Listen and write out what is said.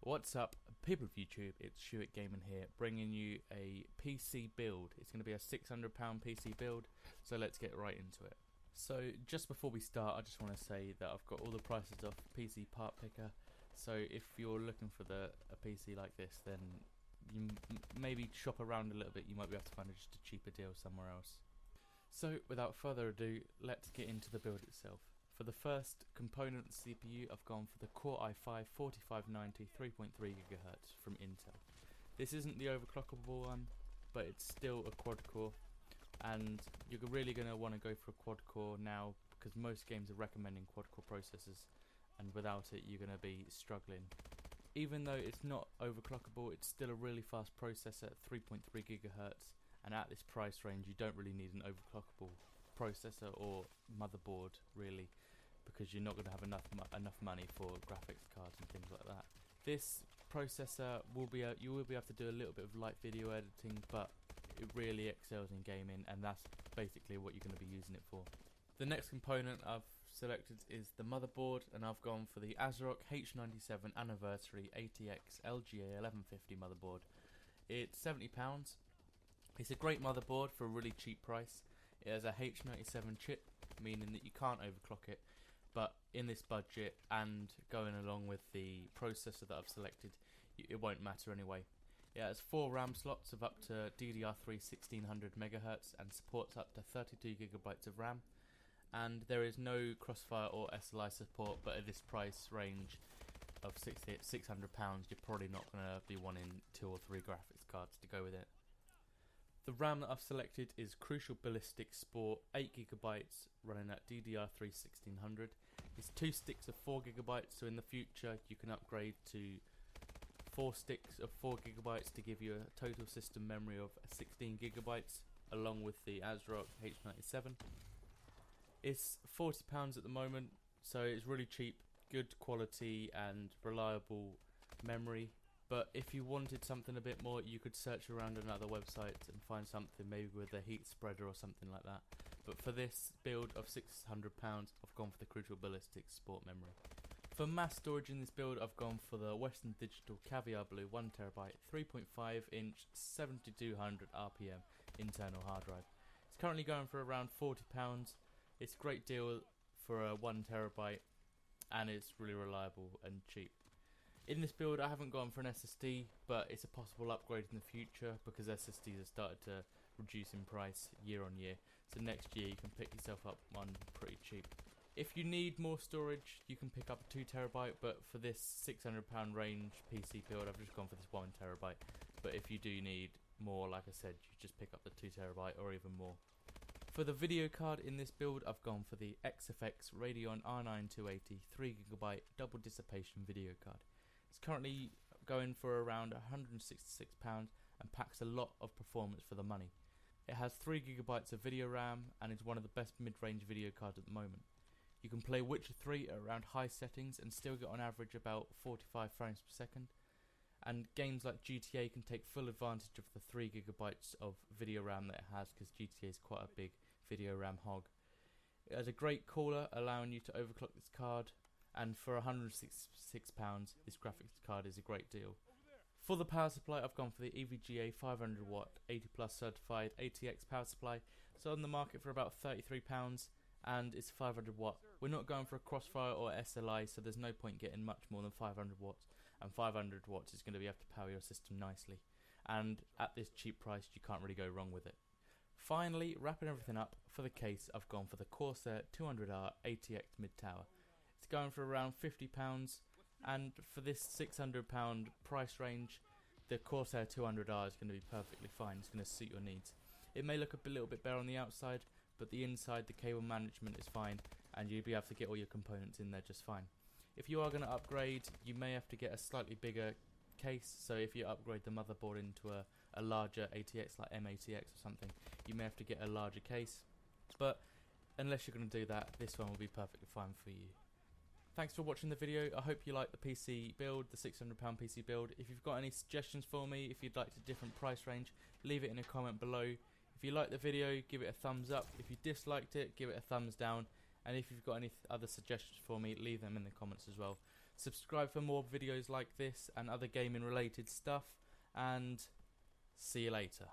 What's up, people of YouTube? It's Shuit Gaming here, bringing you a PC build. It's going to be a £600 PC build, so let's get right into it. So just before we start, I just want to say that I've got all the prices off PC Part Picker. So if you're looking for a PC like this, then you maybe shop around a little bit. You might be able to find just a cheaper deal somewhere else. So without further ado, let's get into the build itself. For the first component CPU, I've gone for the Core i5 4590 3.3 GHz from Intel. This isn't the overclockable one, but it's still a quad core, and you're really going to want to go for a quad core now because most games are recommending quad core processors, and without it you're going to be struggling. Even though it's not overclockable, it's still a really fast processor at 3.3 GHz, and at this price range you don't really need an overclockable processor or motherboard really, because you're not going to have enough money for graphics cards and things like that. This processor you will be able to do a little bit of light video editing, but it really excels in gaming, and that's basically what you're going to be using it for. The next component I've selected is the motherboard, and I've gone for the ASRock H97 Anniversary ATX LGA 1150 motherboard. It's £70. It's a great motherboard for a really cheap price. It has a H97 chip, meaning that you can't overclock it, but in this budget and going along with the processor that I've selected, it won't matter anyway. It has 4 RAM slots of up to DDR3 1600 MHz and supports up to 32 GB of RAM, and there is no Crossfire or SLI support, but at this price range of £600 you're probably not going to be wanting 2 or 3 graphics cards to go with it. The RAM that I've selected is Crucial Ballistix Sport 8GB running at DDR3 1600. It's 2 sticks of 4GB, so in the future you can upgrade to 4 sticks of 4GB to give you a total system memory of 16GB, along with the ASRock H97. It's £40 at the moment, so it's really cheap, good quality and reliable memory. But if you wanted something a bit more, you could search around on other websites and find something maybe with a heat spreader or something like that. But for this build of £600, I've gone for the Crucial Ballistix Sport memory. For mass storage in this build, I've gone for the Western Digital Caviar Blue 1TB 3.5 inch 7200 RPM internal hard drive. It's currently going for around £40. It's a great deal for a 1TB, and it's really reliable and cheap. In this build I haven't gone for an SSD, but it's a possible upgrade in the future because SSDs have started to reduce in price year on year, so next year you can pick yourself up one pretty cheap. If you need more storage you can pick up a 2TB, but for this £600 range PC build I've just gone for this 1TB, but if you do need more, like I said, you just pick up the 2TB or even more. For the video card in this build I've gone for the XFX Radeon R9 280 3GB double dissipation video card. It's currently going for around £166 and packs a lot of performance for the money. It has 3GB of video RAM and is one of the best mid-range video cards at the moment. You can play Witcher 3 at around high settings and still get on average about 45 frames per second. And games like GTA can take full advantage of the 3GB of video RAM that it has, because GTA is quite a big video RAM hog. It has a great cooler allowing you to overclock this card, and for £166 this graphics card is a great deal. For the power supply I've gone for the EVGA 500W 80+ certified ATX power supply. It's on the market for about £33 and it's 500W. We're not going for a Crossfire or SLI, so there's no point getting much more than 500W, and 500W is going to be able to power your system nicely, and at this cheap price you can't really go wrong with it. Finally, wrapping everything up, for the case I've gone for the Corsair 200R ATX mid tower. It's going for around £50, and for this £600 price range the Corsair 200R is going to be perfectly fine. It's going to suit your needs. It may look a little bit bare on the outside, but the inside, the cable management is fine, and you'll be able to get all your components in there just fine. If you are going to upgrade, you may have to get a slightly bigger case, so if you upgrade the motherboard into a larger ATX like M-ATX or something, you may have to get a larger case, but unless you're going to do that, this one will be perfectly fine for you. Thanks for watching the video. I hope you like the PC build, the £600 PC build. If you've got any suggestions for me, if you'd like a different price range, leave it in a comment below. If you liked the video, give it a thumbs up. If you disliked it, give it a thumbs down. And if you've got any other suggestions for me, leave them in the comments as well. Subscribe for more videos like this and other gaming related stuff, and see you later.